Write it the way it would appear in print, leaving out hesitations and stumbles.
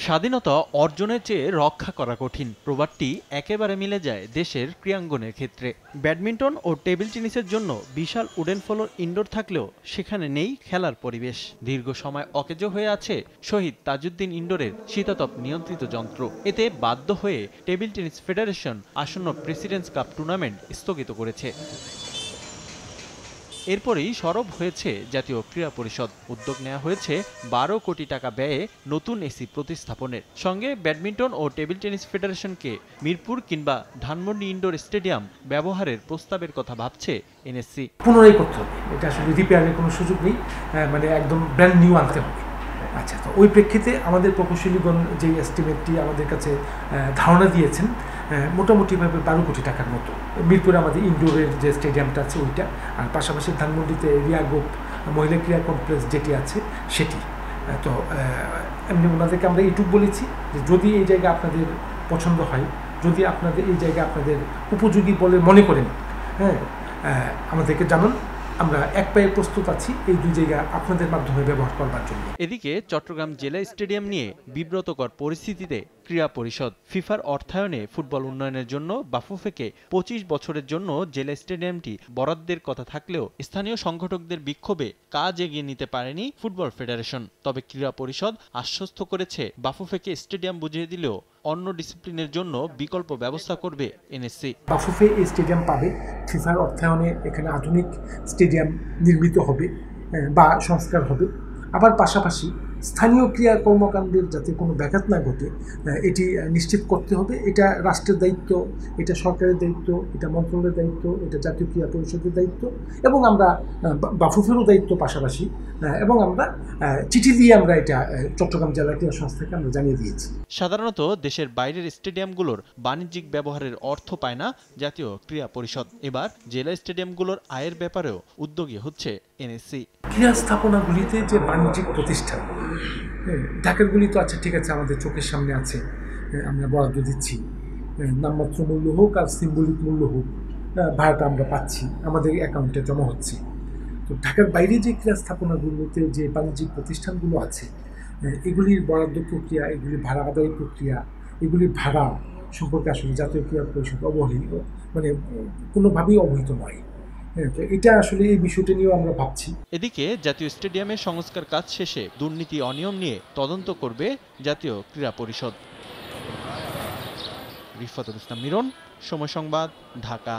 স্বাধীনতা অর্জনের চেয়ে রক্ষা করা কঠিন প্রবাদটি একেবারে মিলে যায় দেশের ক্রীড়াঙ্গনের ক্ষেত্রে। ব্যাডমিন্টন ও টেবিল টেনিসের জন্য বিশাল উডেন ফ্লোর ইনডোর থাকলেও সেখানে নেই খেলার পরিবেশ। দীর্ঘ সময় অকেজো হয়ে আছে শহীদ তাজউদ্দিন ইনডোরের শীতাতপ নিয়ন্ত্রিত যন্ত্র। এতে বাধ্য হয়ে টেবিল টেনিস ফেডারেশন আসন্ন প্রেসিডেন্টস কাপ টুর্নামেন্ট স্থগিত করেছে। এরপরেই সরব হয়েছে জাতীয় ক্রীড়া পরিষদ। উদ্যোগ নেওয়া হয়েছে ১২ কোটি টাকা ব্যয়ে নতুন এসি প্রতিস্থাপনের সঙ্গে ব্যাডমিন্টন ও টেবিল টেনিস ফেডারেশনকে মিরপুর কিংবা ধানমন্ডি ইনডোর স্টেডিয়াম ব্যবহারের প্রস্তাবের কথা ভাবছে এনএসসি। পুনরায় করতে হবে, এটা আসলে রিপেয়ারের কোনো সুযোগ নেই, মানে একদম ব্র্যান্ড নিউ আনতে হবে। আচ্ছা, তো ওই প্রেক্ষিতে আমাদের প্রকৌশলীগণ যে এস্টিমেটটি আমাদের কাছে ধারণা দিয়েছেন, মোটামুটিভাবে ১২ কোটি টাকার মতো। মিরপুরে আমাদের ইনডোরের যে স্টেডিয়ামটা আছে ওইটা, আর পাশাপাশি ধানমন্ডিতে রিয়া গোপ মহিলা ক্রীড়া কমপ্লেক্স যেটি আছে সেটি। তো এমনি ওনাদেরকে আমরা এইটুকু বলেছি যে যদি এই জায়গা আপনাদের পছন্দ হয়, যদি আপনাদের এই জায়গা আপনাদের উপযোগী বলে মনে করেন, আমাদেরকে জানান, আমরা এক পায়ে প্রস্তুত আছি এই দুই জায়গা আপনাদের মাধ্যমে ব্যবহার করবার জন্য। এদিকে চট্টগ্রাম জেলা স্টেডিয়াম নিয়ে বিব্রতকর পরিস্থিতিতে ক্রীড়া পরিষদ ফিফার অর্থায়নে ফুটবল উন্নয়নের জন্য বাফুফেকে ২৫ বছরের জন্য জেলা স্টেডিয়ামটি বরাদ্দের কথা থাকলেও স্থানীয় সংগঠকদের বিক্ষোভে কাজ এগিয়ে নিতে পারেনি ফুটবল ফেডারেশন। তবে ক্রীড়া পরিষদ আশ্বস্ত করেছে বাফুফেকে স্টেডিয়াম বুঝিয়ে দিলেও অন্য ডিসিপ্লিনের জন্য বিকল্প ব্যবস্থা করবে এনএসসি। বাফুফে এই স্টেডিয়াম পাবে, ফিফার অর্থায়নে এখানে আধুনিক স্টেডিয়াম নির্মিত হবে বা সংস্কার হবে। আবার পাশাপাশি স্থানীয় ক্রীড়া কর্মকাণ্ডের যাতে কোনো ব্যাঘাত না ঘটে এটি নিশ্চিত করতে হবে। এটা রাষ্ট্রের দায়িত্ব, এটা সরকারের দায়িত্ব, এটা মন্ত্রণালয়ের দায়িত্ব, এটা জাতীয় ক্রীড়া পরিষদের দায়িত্ব, এবং আমরা বাফুফেরও দায়িত্ব পাশাপাশি, এবং আমরা চিঠি দিয়ে আমরা এটা চট্টগ্রাম জেলা ক্রীড়া সংস্থাকে আমরা জানিয়ে দিয়েছি। সাধারণত দেশের বাইরের স্টেডিয়ামগুলোর বাণিজ্যিক ব্যবহারের অর্থ পায় না জাতীয় ক্রীড়া পরিষদ। এবার জেলা স্টেডিয়ামগুলোর আয়ের ব্যাপারেও উদ্যোগী হচ্ছে এনএসসি। ক্রীড়া স্থাপনাগুলিতে যে বাণিজ্যিক প্রতিষ্ঠান, ঢাকারগুলি তো আচ্ছা ঠিক আছে, আমাদের চোখের সামনে আছে, আমরা বরাদ্দ দিচ্ছি, নামমাত্র মূল্য হোক আর সিম্বলিক মূল্য হোক, ভাড়াটা আমরা পাচ্ছি, আমাদের অ্যাকাউন্টে জমা হচ্ছে। তো ঢাকার বাইরে যে ক্রীড়া স্থাপনাগুলোতে যে বাণিজ্যিক প্রতিষ্ঠানগুলো আছে, এগুলির বরাদ্দ প্রক্রিয়া, এগুলির ভাড়া আদায় প্রক্রিয়া, এগুলির ভাড়া সম্পর্কে আসলে জাতীয় ক্রীড়া পরিষদ অবহিত, মানে কোনোভাবেই অবহিত নয়। এটা আসলে এই বিষয়টা নিয়েও আমরা ভাবছি। এদিকে জাতীয় স্টেডিয়ামের সংস্কার কাজ শেষে দুর্নীতি অনিয়ম নিয়ে তদন্ত করবে জাতীয় ক্রীড়া পরিষদ। রিফাতুল ইসলাম মিরন, সময় সংবাদ, ঢাকা।